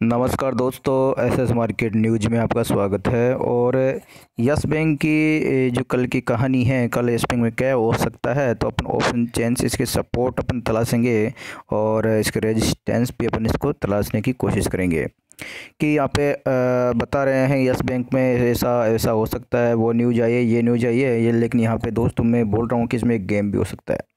नमस्कार दोस्तों, SS market news में आपका स्वागत है। और यस बैंक की जो कल की कहानी है, कल यस बैंक में क्या हो सकता है, तो अपन ऑप्शन चेन से इसके सपोर्ट अपन तलाशेंगे और इसके रेजिस्टेंस भी अपन इसको तलाशने की कोशिश करेंगे कि यहाँ पे बता रहे हैं यस बैंक में ऐसा ऐसा हो सकता है, वो न्यूज आई है, ये न्यूज आई है ये। लेकिन यहाँ पे दोस्तों मैं बोल रहा हूँ कि इसमें एक गेम भी हो सकता है।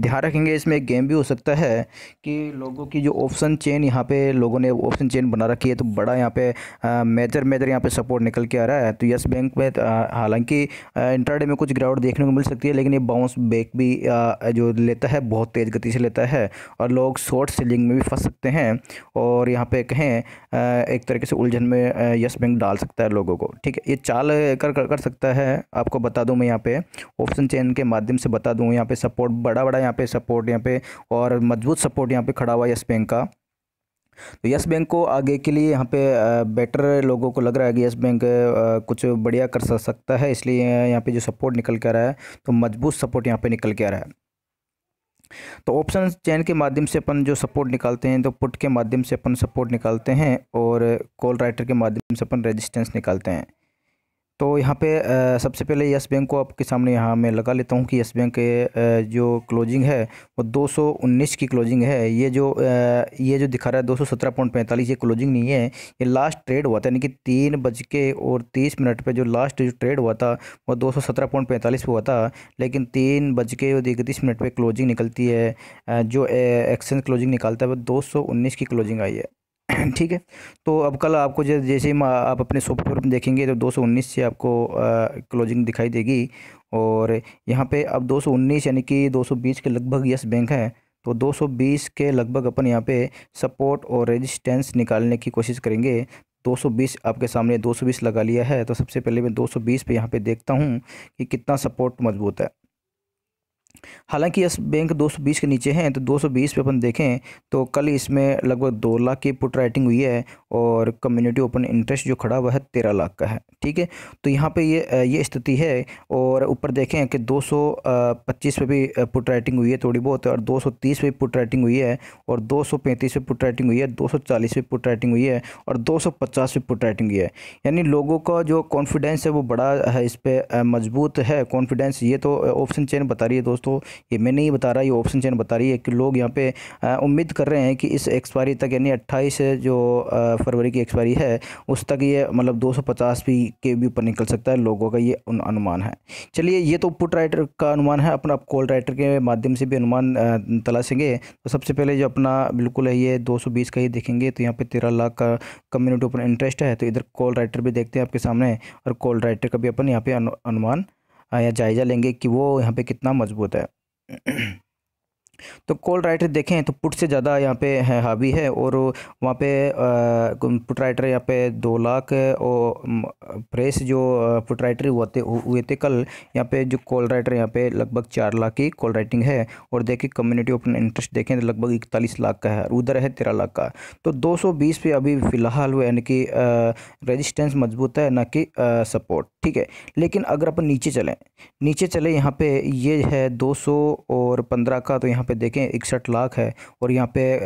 ध्यान रखेंगे, इसमें एक गेम भी हो सकता है कि लोगों की जो ऑप्शन चेन, यहाँ पे लोगों ने ऑप्शन चेन बना रखी है, तो बड़ा यहाँ पे मेजर मेजर यहाँ पे सपोर्ट निकल के आ रहा है। तो यस बैंक में हालांकि इंट्राडे में कुछ गिरावट देखने को मिल सकती है, लेकिन ये बाउंस बैक भी जो लेता है बहुत तेज़ गति से लेता है और लोग शॉर्ट सेलिंग में भी फंस सकते हैं। और यहाँ पे कहें एक तरीके से उलझन में यस बैंक डाल सकता है लोगों को। ठीक है, ये चाल कर सकता है। आपको बता दूं मैं यहाँ पे ऑप्शन चेन के माध्यम से बता दूं, यहाँ पे सपोर्ट बड़ा बड़ा यहाँ पे सपोर्ट यहाँ पे और मजबूत सपोर्ट यहाँ पे खड़ा हुआ है यस बैंक का। तो यस बैंक को आगे के लिए यहाँ पे बेटर लोगों को लग रहा है कि यस बैंक कुछ बढ़िया कर सकता है, इसलिए यहाँ पे जो सपोर्ट निकल के आ रहा है तो मजबूत सपोर्ट यहाँ पे निकल के आ रहा है। तो ऑप्शन चेन के माध्यम से अपन जो सपोर्ट निकालते हैं, तो पुट के माध्यम से अपन सपोर्ट निकालते हैं और कॉल राइटर के माध्यम से अपन रेजिस्टेंस निकालते हैं। तो यहाँ पे सबसे पहले यस बैंक को आपके सामने यहाँ मैं लगा लेता हूँ कि यस बैंक के जो क्लोजिंग है वो 219 की क्लोजिंग है। ये जो दिखा रहा है 217.45, ये क्लोजिंग नहीं है, ये लास्ट ट्रेड हुआ था। यानी कि 3:30 पे जो लास्ट जो ट्रेड हुआ था वो 217.45 पे हुआ था, लेकिन 3:31 पे क्लोजिंग निकलती है। जो एक्सचेंज क्लोजिंग निकालता है वो 219 की क्लोजिंग आई है। ठीक है, तो अब कल आपको जैसे ही आप अपने सॉफ्टवेयर में देखेंगे तो 219 से आपको क्लोजिंग दिखाई देगी। और यहाँ पे अब 219 यानी कि 220 के लगभग यस बैंक है, तो 220 के लगभग अपन यहाँ पे सपोर्ट और रेजिस्टेंस निकालने की कोशिश करेंगे। 220 आपके सामने 220 लगा लिया है, तो सबसे पहले मैं 220 पे यहाँ पे देखता हूँ कि कितना सपोर्ट मजबूत है। हालांकि यस बैंक 220 के नीचे हैं, तो 220 पे अपन देखें तो कल इसमें लगभग 2 लाख की पुट राइटिंग हुई है और कम्युनिटी ओपन इंटरेस्ट जो खड़ा हुआ है 13 लाख का है। ठीक है, तो यहाँ पे ये स्थिति है। और ऊपर देखें कि 225 पे भी पुट राइटिंग हुई है थोड़ी बहुत, और 230 पे पुट राइटिंग हुई है, और 235 पे पुट राइटिंग हुई है, 240 पे पुट राइटिंग हुई है, और 250 पे पुट राइटिंग हुई है। यानी लोगों का जो कॉन्फिडेंस है वो बड़ा है, इस पर मजबूत है कॉन्फिडेंस। ये तो ऑप्शन चेन बता रही है दोस्तों, ये मैं नहीं बता रहा, ये ऑप्शन चेन बता रही है कि लोग यहाँ पे उम्मीद कर रहे हैं कि इस एक्सपायरी तक, यानी 28 जो फरवरी की एक्सपायरी है उस तक ये मतलब 250 भी के भी ऊपर निकल सकता है, लोगों का ये अनुमान है। चलिए, ये तो पुट राइटर का अनुमान है, अपना कॉल राइटर के माध्यम से भी अनुमान तलाशेंगे। तो सबसे पहले जो अपना बिल्कुल है ये 220 का ही देखेंगे, तो यहाँ पे 13 लाख का कम्युनिटी ओपन इंटरेस्ट है। तो इधर कॉल राइटर भी देखते हैं आपके सामने, और कॉल राइटर का भी अपन यहाँ पे अनुमान या जायज़ा लेंगे कि वो यहाँ पे कितना मजबूत है। तो कॉल राइटर देखें तो पुट से ज़्यादा यहाँ पे है हावी है, और वहाँ पे पुट राइटर यहाँ पे 2 लाख और प्रेस जो पुट राइटर हुए थे कल, यहाँ पे जो कॉल राइटर यहाँ पे लगभग 4 लाख की कॉल राइटिंग है। और देखिए कम्युनिटी ओपन इंटरेस्ट देखें तो लगभग 41 लाख का है, और उधर है 13 लाख का। तो 220 पे अभी फ़िलहाल हुआ, यानी कि रेजिस्टेंस मजबूत है ना कि सपोर्ट। ठीक है, लेकिन अगर अपन नीचे चले यहाँ पे ये है 215 का, तो यहाँ पे देखें 61 लाख है, और यहाँ पे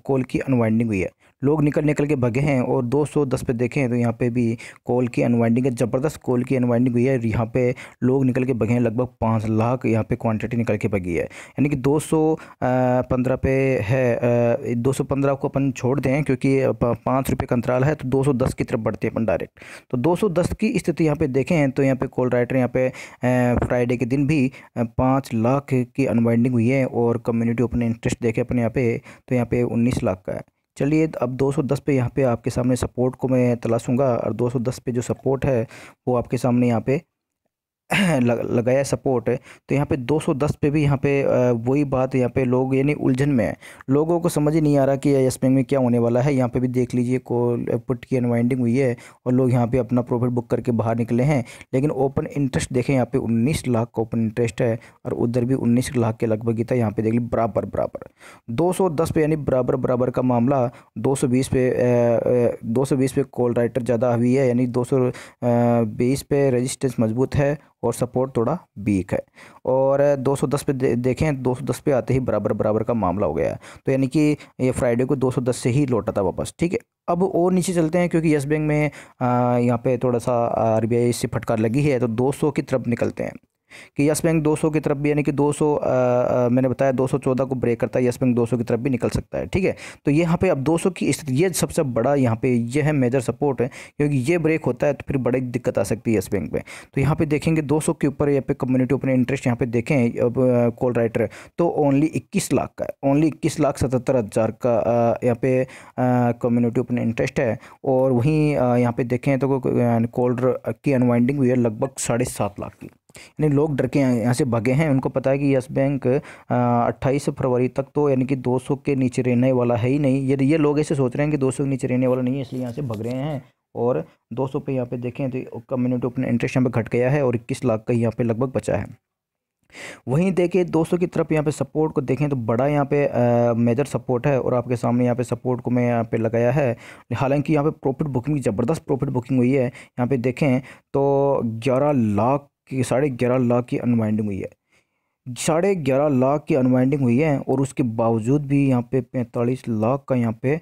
कॉल की अनवाइंडिंग हुई है, लोग निकल के भगे हैं। और 210 पे देखें तो यहाँ पे भी कॉल की अनवाइंडिंग है, ज़बरदस्त कॉल की अनवाइंडिंग हुई है, यहाँ पे लोग निकल के भगे हैं, लगभग 5 लाख यहाँ पे क्वांटिटी निकल के भगी है। यानी कि 215 पे है, 215 को अपन छोड़ दें क्योंकि 5 रुपये का अंतराल है, तो 210 की तरफ बढ़ते हैं अपन डायरेक्ट। तो 210 की स्थिति यहाँ पे देखें तो यहाँ पे कॉल राइटर यहाँ पे फ्राइडे के दिन भी 5 लाख की अनवाइंडिंग हुई है, और कम्युनिटी ओपन इंटरेस्ट देखें अपने यहाँ पे तो यहाँ पे 19 लाख का है। चलिए, अब 210 पे यहाँ पे आपके सामने सपोर्ट को मैं तलाशूँगा, और 210 पे जो सपोर्ट है वो आपके सामने यहाँ पे लगाया सपोर्ट है। तो यहाँ पे 210 पे भी यहाँ पे वही बात, यहाँ पे लोग यानी उलझन में है, लोगों को समझ ही नहीं आ रहा कि यस बैंक में क्या होने वाला है। यहाँ पे भी देख लीजिए कॉल पुट की अनवाइंडिंग हुई है, और लोग यहाँ पे अपना प्रॉफिट बुक करके बाहर निकले हैं। लेकिन ओपन इंटरेस्ट देखें, यहाँ पे 19 लाख का ओपन इंटरेस्ट है, और उधर भी 19 लाख के लगभग ही था। यहाँ पे देख ली बराबर बराबर 210 पे, यानी बराबर बराबर का मामला। 220 पे कॉल राइटर ज़्यादा हावी है, यानी 220 पे रेजिस्टेंस मजबूत है, और सपोर्ट थोड़ा वीक है। और 210 पे देखें, 210 पे आते ही बराबर बराबर का मामला हो गया है। तो यानी कि ये फ्राइडे को 210 से ही लौटा था वापस, ठीक है। अब और नीचे चलते हैं, क्योंकि यस बैंक में यहाँ पे थोड़ा सा आरबीआई से फटकार लगी है, तो 200 की तरफ निकलते हैं कि यस बैंक 200 की तरफ भी, यानी कि 200 मैंने बताया 214 को ब्रेक करता है, यस बैंक 200 की तरफ भी निकल सकता है, ठीक है। तो यहाँ पे अब 200 की स्थिति, ये सबसे बड़ा यहाँ पे ये है मेजर सपोर्ट है, क्योंकि ये ब्रेक होता है तो फिर बड़ी दिक्कत आ सकती है यस बैंक में। तो यहाँ पे देखेंगे 200 के ऊपर यहाँ पे कम्युनिटी ओपन इंटरेस्ट यहाँ पे देखें अब कॉल राइटर तो ओनली 21 लाख का है, ओनली 21,77,000 का यहाँ पे कम्युनिटी ओपन इंटरेस्ट है। और वहीं यहाँ पे देखें तो कॉल की अनवाइंडिंग हुई है लगभग 7.5 लाख की। यानी लोग डर के यहाँ से भागे हैं, उनको पता है कि यस बैंक 28 फरवरी तक तो यानी कि 200 के नीचे रहने वाला है ही नहीं। ये लोग ऐसे सोच रहे हैं कि 200 के नीचे रहने वाला नहीं है, इसलिए यहाँ से भाग रहे हैं। और 200 पे यहाँ पे देखें तो कम्युनिटी ओपन इंटरेस्ट यहाँ पे घट गया है और 21 लाख का यहाँ पे लगभग बचा है। वहीं देखिए 200 की तरफ यहाँ पे सपोर्ट को देखें तो बड़ा यहाँ पे मेजर सपोर्ट है, और आपके सामने यहाँ पे सपोर्ट को मैं यहाँ पे लगाया है। हालांकि यहाँ पे प्रॉफिट बुकिंग, ज़बरदस्त प्रॉफिट बुकिंग हुई है। यहाँ पे देखें तो 11 लाख की, 11.5 लाख की अनवाइंडिंग हुई है, 11.5 लाख की अनवाइंडिंग हुई है। और उसके बावजूद भी यहाँ पे 45 लाख का यहाँ पे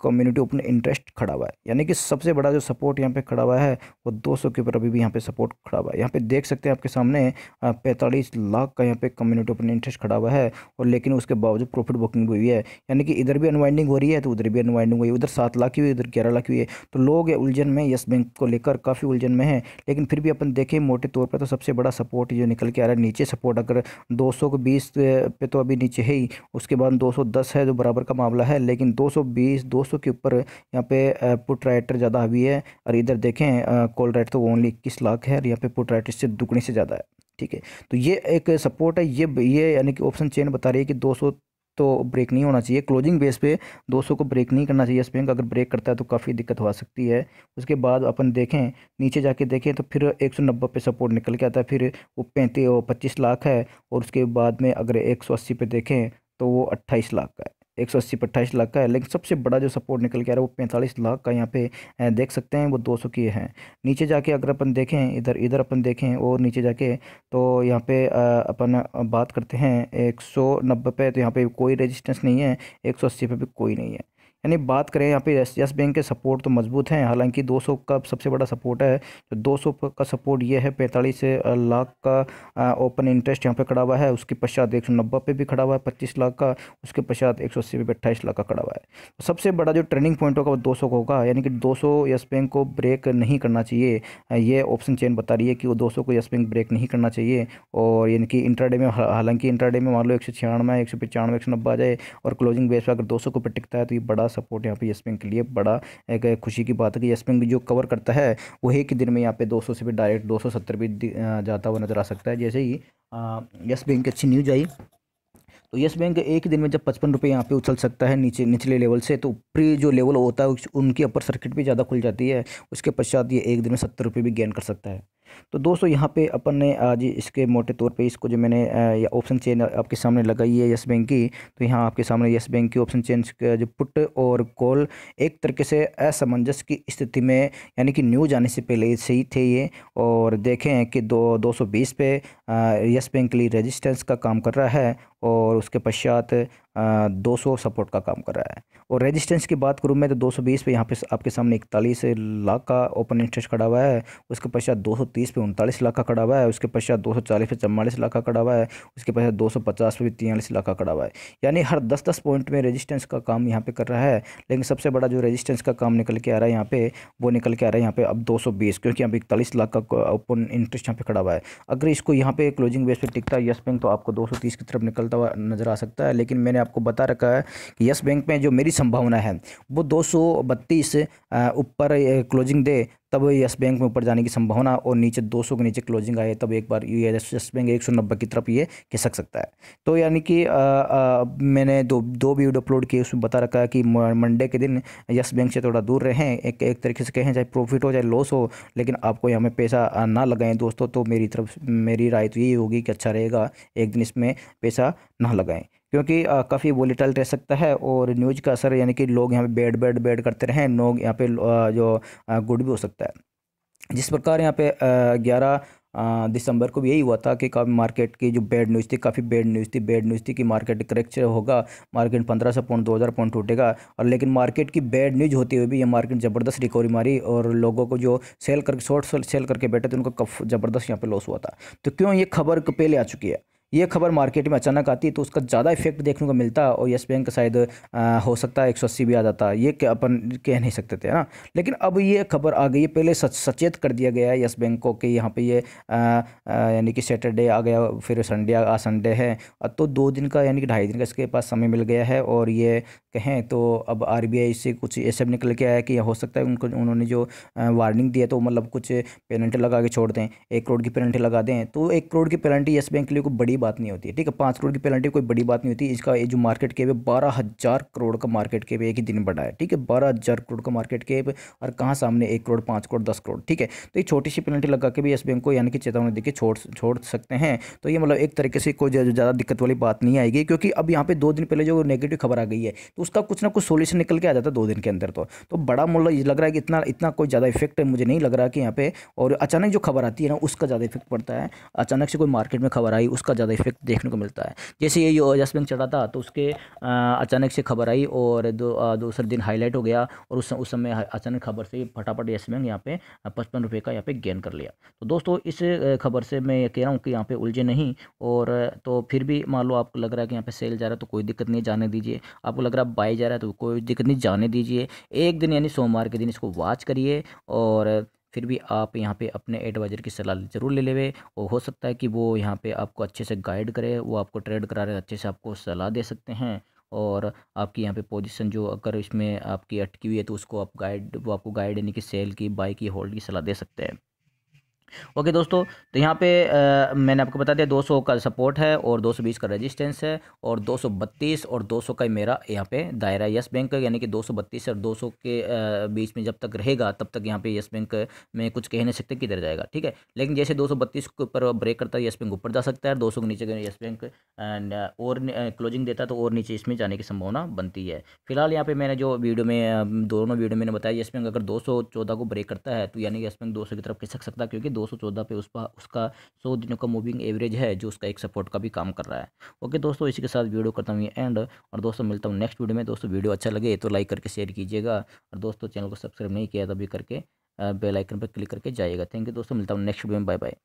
कम्युनिटी ओपन इंटरेस्ट खड़ा हुआ है। यानी कि सबसे बड़ा जो सपोर्ट यहाँ पे खड़ा हुआ है वो 200 के ऊपर अभी भी यहाँ पे सपोर्ट खड़ा हुआ है। यहाँ पे देख सकते हैं आपके सामने 45 लाख का यहाँ पे कम्युनिटी ओपन इंटरेस्ट खड़ा हुआ है, और लेकिन उसके बावजूद प्रॉफिट बुकिंग हुई है। यानी कि इधर भी अनवाइंडिंग हो रही है तो उधर भी अनवाइंडिंग हुई है, उधर 7 लाख की हुई, उधर 11 लाख की हुई है। तो लोग उलझन में, यस बैंक को लेकर काफ़ी उलझन में है। लेकिन फिर भी अपन देखें मोटे तौर पर तो सबसे बड़ा सपोर्ट जो निकल के आ रहा है नीचे, सपोर्ट अगर 220 पे तो अभी नीचे है ही, उसके बाद 210 है जो बराबर का मामला है। लेकिन 220, 200 के ऊपर यहाँ पे पुट राइटर ज़्यादा हावी है। और इधर देखें कॉल राइटर तो ओनली 21 लाख है, और यहाँ पे पुट राइटर से दुगनी से ज़्यादा है, ठीक है। तो ये एक सपोर्ट है, ये यानी कि ऑप्शन चेन बता रही है कि 200 तो ब्रेक नहीं होना चाहिए, क्लोजिंग बेस पे 200 को ब्रेक नहीं करना चाहिए। यस बैंक अगर ब्रेक करता है तो काफ़ी दिक्कत हो सकती है। उसके बाद अपन देखें नीचे जाके देखें तो फिर 190 पे सपोर्ट निकल के आता है, फिर वो 25 लाख है। और उसके बाद में अगर 180 पे देखें तो वो 28 लाख का है, 180 पे 28 लाख का है। लेकिन सबसे बड़ा जो सपोर्ट निकल के आ रहा है वो 45 लाख का यहाँ पे देख सकते हैं, वो 200 की है। नीचे जाके अगर अपन देखें, इधर इधर अपन देखें और नीचे जाके तो यहाँ पे अपन बात करते हैं 190 पे, तो यहाँ पे कोई रेजिस्टेंस नहीं है, 180 पे भी कोई नहीं है। यानी बात करें यहाँ पे यस बैंक के सपोर्ट तो मजबूत हैं। हालांकि 200 का सबसे बड़ा सपोर्ट है, तो 200 का सपोर्ट ये है 45 लाख का ओपन इंटरेस्ट यहाँ पे खड़ा हुआ है। उसके पश्चात 190 पे भी खड़ा हुआ है 25 लाख का, उसके पश्चात 180 पे 28 लाख का खड़ा हुआ है। तो सबसे बड़ा जो टर्निंग पॉइंट होगा वो 200 का होगा, यानी कि 200 यस बैंक को ब्रेक नहीं करना चाहिए। ये ऑप्शन चेन बता रही है कि वो 200 को यस बैंक ब्रेक नहीं करना चाहिए। और यानी कि इंट्राडे में, हालांकि इंट्राडे में मान लो 196, 195, 190 आ जाए और क्लोजिंग बेस पर अगर 200 को पे टिकता है तो ये बड़ा सपोर्ट यहाँ पे यस बैंक के लिए बड़ा एक खुशी की बात है कि यस बैंक जो कवर करता है वो एक ही दिन में यहाँ पे 200 से भी डायरेक्ट 270 भी जाता हुआ नजर आ सकता है। जैसे ही यस बैंक की अच्छी न्यूज आई तो यस बैंक एक ही दिन में जब 55 रुपये यहाँ पे उछल सकता है निचले लेवल से, तो ऊपरी जो लेवल होता है उनकी अपर सर्किट भी ज़्यादा खुल जाती है। उसके पश्चात ये एक दिन में 70 रुपये भी गेन कर सकता है। तो दोस्तों यहाँ पे अपन ने आज इसके मोटे तौर पे इसको जो मैंने ऑप्शन चेन आपके सामने लगाई है यस बैंक की, तो यहाँ आपके सामने यस बैंक की ऑप्शन चेन जो पुट और कॉल एक तरीके से असमंजस की स्थिति में, यानी कि न्यूज आने से पहले से ही थे ये। और देखें कि 220 पे यस बैंक के लिए रेजिस्टेंस का काम कर रहा है, और उसके पश्चात 200 सपोर्ट का काम कर रहा है। और रेजिस्टेंस की बात करूँ मैं तो 220 पे यहाँ पे आपके सामने 41 लाख का ओपन इंटरेस्ट खड़ा हुआ है। उसके पश्चात 230 पे 39 लाख का खड़ा हुआ है। उसके पश्चात 240 पे 44 लाख का खड़ा हुआ है। उसके पश्चात 250 पे भी 43 लाख का खड़ा हुआ है। यानी हर 10-10 पॉइंट में रेजिस्टेंस का काम यहाँ पे कर रहा है। लेकिन सबसे बड़ा जो रेजिस्टेंस का काम निकल के आ रहा है यहाँ पे, वो निकल के आ रहा है यहाँ पे अब 220, क्योंकि यहाँ पे 41 लाख का ओपन इंटरेस्ट यहाँ पे खड़ा हुआ है। अगर इसको यहाँ पे क्लोजिंग बेस पे टिकता है यस बैंक तो आपको 230 की तरफ निकलता हुआ नजर आ सकता है। लेकिन मैंने आपको बता रखा है कि यस बैंक में जो मेरी संभावना है वो 232 ऊपर क्लोजिंग दे तब यस बैंक में ऊपर जाने की संभावना, और नीचे 200 के नीचे क्लोजिंग आए तब एक बार यस बैंक 190 की तरफ ये खिसक सकता है। तो यानी कि मैंने दो वीडियो अपलोड किए, उसमें बता रखा है कि मंडे के दिन यस बैंक से थोड़ा दूर रहें। एक तरीके से कहें चाहे प्रॉफिट हो चाहे लॉस हो, लेकिन आपको यहाँ में पैसा ना लगाएं दोस्तों। तो मेरी राय तो यही होगी कि अच्छा रहेगा एक दिन इसमें पैसा ना लगाएं, क्योंकि काफ़ी वोलेटाइल रह सकता है। और न्यूज़ का असर, यानी कि लोग यहाँ पे बैड करते रहें, लोग यहाँ पे जो गुड भी हो सकता है। जिस प्रकार यहाँ पे 11 दिसंबर को भी यही हुआ था कि काफ़ी मार्केट की जो बैड न्यूज़ थी, काफ़ी बैड न्यूज़ थी कि मार्केट करेक्शन होगा, मार्केट 1500 पॉइंट 2000 पॉइंट टूटेगा। और लेकिन मार्केट की बैड न्यूज़ होते हुए भी ये मार्केट ज़बरदस्त रिकवरी मारी और लोगों को जो सेल करके शॉर्ट सेल करके बैठे थे उनको ज़बरदस्त यहाँ पे लॉस हुआ था। तो क्यों ये खबर पहले आ चुकी है, ये खबर मार्केट में अचानक आती है तो उसका ज़्यादा इफेक्ट देखने को मिलता है। और यस बैंक का शायद हो सकता है 180 भी आ जाता, ये क्या अपन कह नहीं सकते थे ना। लेकिन अब ये खबर आ गई है, पहले सचेत कर दिया गया है यस बैंक को कि यहाँ पे ये यानी कि सैटरडे आ गया, फिर संडे संडे है। तो 2 दिन का यानी कि 2.5 दिन का इसके पास समय मिल गया है। और ये कहें तो अब आरबीआई से कुछ ऐसे भी निकल के आया कि हो सकता है उनको उन्होंने जो वार्निंग दी है तो मतलब कुछ पेनल्टी लगा के छोड़ दें, 1 करोड़ की पेनल्टी लगा दें। तो 1 करोड़ की पेनल्टी यस बैंक के लिए कोई बड़ी बात नहीं होती है, ठीक है। 5 करोड़ की पेनल्टी कोई बड़ी बात नहीं होती। इसका ये जो मार्केट कैप है 12,000 करोड़ का मार्केट कैप एक ही दिन बढ़ा है, ठीक है। 12,000 करोड़ का मार्केट कैप और कहाँ सामने 1 करोड़ 5 करोड़ 10 करोड़, ठीक है। तो ये छोटी सी पेनल्टी लगा के भी यस बैंक को यानी कि चेतावनी देके छोड़ सकते हैं। तो ये मतलब एक तरीके से कोई ज़्यादा दिक्कत वाली बात नहीं आएगी, क्योंकि अब यहाँ पे 2 दिन पहले जो नेगेटिव खबर आ गई है तो उसका कुछ ना कुछ सोल्यूशन निकल के आ जाता है 2 दिन के अंदर। तो बड़ा मुल्ला ये लग रहा है कि इतना कोई ज़्यादा इफेक्ट मुझे नहीं लग रहा कि यहाँ पे। और अचानक जो खबर आती है ना उसका ज़्यादा इफेक्ट पड़ता है। अचानक से कोई मार्केट में खबर आई उसका ज़्यादा इफेक्ट देखने को मिलता है। जैसे ये यस बैंक चढ़ा था तो उसके अचानक से खबर आई और दूसरे दिन हाईलाइट हो गया और उस समय अचानक खबर से फटाफट यस बैंक यहाँ पे 55 रुपये का यहाँ पे गेन कर लिया। तो दोस्तों इस खबर से मैं ये कह रहा हूँ कि यहाँ पे उलझे नहीं। और तो फिर भी मान लो आपको लग रहा है कि यहाँ पे सेल जा रहा है तो कोई दिक्कत नहीं, जाने दीजिए। आपको लग रहा है बाई जा रहा है तो कोई दिक्कत नहीं, जाने दीजिए। एक दिन यानी सोमवार के दिन इसको वॉच करिए और फिर भी आप यहाँ पे अपने एडवाइज़र की सलाह ज़रूर ले लेवे। और हो सकता है कि वो यहाँ पे आपको अच्छे से गाइड करे, वो आपको ट्रेड करा रहे अच्छे से आपको सलाह दे सकते हैं। और आपकी यहाँ पे पोजीशन जो अगर इसमें आपकी अटकी हुई है तो उसको वो आपको गाइड यानी कि सेल की, बाई की, होल्ड की सलाह दे सकते हैं। ओके दोस्तों, तो यहाँ पे मैंने आपको बता दिया 200 का सपोर्ट है और 220 का रेजिस्टेंस है और 232 और 200 का मेरा यहाँ पे दायरा है यस बैंक, यानी कि 232 और 200 के बीच में जब तक रहेगा तब तक यहाँ पे यस बैंक में कुछ कह नहीं सकते किधर जाएगा, ठीक है। लेकिन जैसे 232 के ऊपर ब्रेक करता है यस बैंक ऊपर जा सकता है, 200 के नीचे यस बैंक और क्लोजिंग देता है तो और नीचे इसमें जाने की संभावना बनती है। फिलहाल यहाँ पे मैंने जो वीडियो में दोनों वीडियो मैंने बताया यस बैंक अगर 214 को ब्रेक करता है तो यानी यस बैंक 200 की तरफ खिसक सकता है, क्योंकि 214 पे उसका 100 दिनों का मूविंग एवरेज है जो उसका एक सपोर्ट का भी काम कर रहा है। ओके दोस्तों, इसी के साथ वीडियो करता हूँ ये एंड। और दोस्तों मिलता हूँ नेक्स्ट वीडियो में। दोस्तों वीडियो अच्छा लगे तो लाइक करके शेयर कीजिएगा और दोस्तों चैनल को सब्सक्राइब नहीं किया तभी करके बेल आइकन पर क्लिक करके जाइएगा। थैंक यू दोस्तों, मिलता हूँ नेक्स्ट वीडियो में। Bye bye.